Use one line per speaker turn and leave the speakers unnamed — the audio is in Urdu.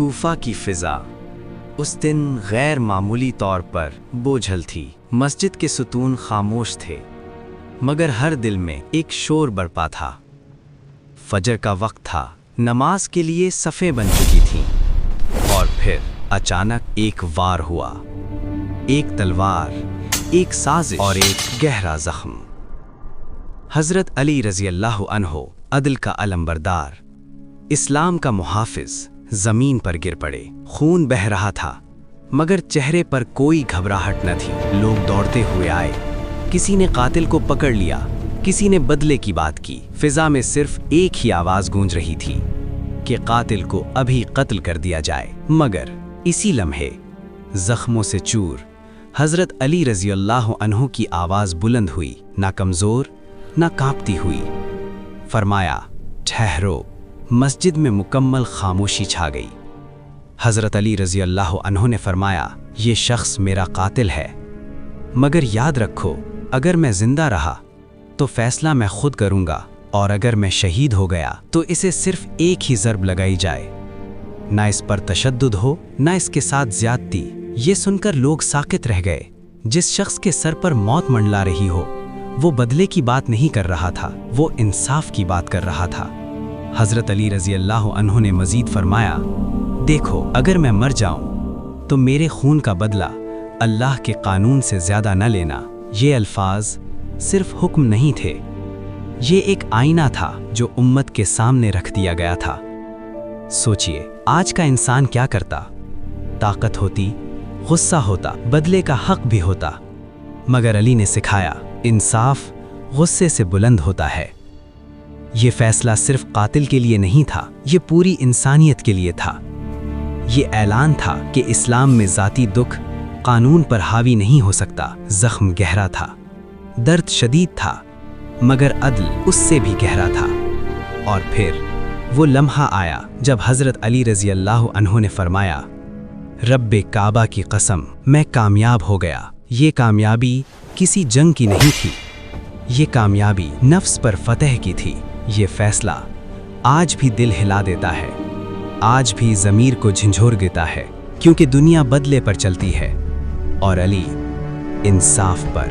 کوفہ کی فضا اس دن غیر معمولی طور پر بوجھل تھی۔ مسجد کے ستون خاموش تھے، مگر ہر دل میں ایک شور برپا تھا۔ فجر کا وقت تھا، نماز کے لیے صفیں بن چکی تھیں، اور پھر اچانک ایک وار ہوا، ایک تلوار، ایک سازش اور ایک گہرا زخم۔ حضرت علی رضی اللہ عنہ، عدل کا علمبردار، اسلام کا محافظ، زمین پر گر پڑے۔ خون بہہ رہا تھا، مگر چہرے پر کوئی گھبراہٹ نہ تھی۔ لوگ دوڑتے ہوئے آئے، کسی نے قاتل کو پکڑ لیا، کسی نے بدلے کی بات کی۔ فضا میں صرف ایک ہی آواز گونج رہی تھی کہ قاتل کو ابھی قتل کر دیا جائے۔ مگر اسی لمحے زخموں سے چور حضرت علی رضی اللہ عنہ کی آواز بلند ہوئی، نہ کمزور نہ کانپتی ہوئی۔ فرمایا، ٹھہرو۔ مسجد میں مکمل خاموشی چھا گئی۔ حضرت علی رضی اللہ عنہ نے فرمایا، یہ شخص میرا قاتل ہے، مگر یاد رکھو، اگر میں زندہ رہا تو فیصلہ میں خود کروں گا، اور اگر میں شہید ہو گیا تو اسے صرف ایک ہی ضرب لگائی جائے، نہ اس پر تشدد ہو نہ اس کے ساتھ زیادتی۔ یہ سن کر لوگ ساکت رہ گئے۔ جس شخص کے سر پر موت منڈلا رہی ہو، وہ بدلے کی بات نہیں کر رہا تھا، وہ انصاف کی بات کر رہا تھا۔ حضرت علی رضی اللہ عنہ نے مزید فرمایا، دیکھو، اگر میں مر جاؤں تو میرے خون کا بدلہ اللہ کے قانون سے زیادہ نہ لینا۔ یہ الفاظ صرف حکم نہیں تھے، یہ ایک آئینہ تھا جو امت کے سامنے رکھ دیا گیا تھا۔ سوچئے، آج کا انسان کیا کرتا؟ طاقت ہوتی، غصہ ہوتا، بدلے کا حق بھی ہوتا، مگر علی نے سکھایا، انصاف غصے سے بلند ہوتا ہے۔ یہ فیصلہ صرف قاتل کے لیے نہیں تھا، یہ پوری انسانیت کے لیے تھا۔ یہ اعلان تھا کہ اسلام میں ذاتی دکھ قانون پر حاوی نہیں ہو سکتا۔ زخم گہرا تھا، درد شدید تھا، مگر عدل اس سے بھی گہرا تھا۔ اور پھر وہ لمحہ آیا جب حضرت علی رضی اللہ عنہ نے فرمایا، رب کعبہ کی قسم، میں کامیاب ہو گیا۔ یہ کامیابی کسی جنگ کی نہیں تھی، یہ کامیابی نفس پر فتح کی تھی۔ یہ فیصلہ آج بھی دل ہلا دیتا ہے، آج بھی ضمیر کو جھنجھور دیتا ہے، کیونکہ دنیا بدلے پر چلتی ہے اور علی انصاف پر۔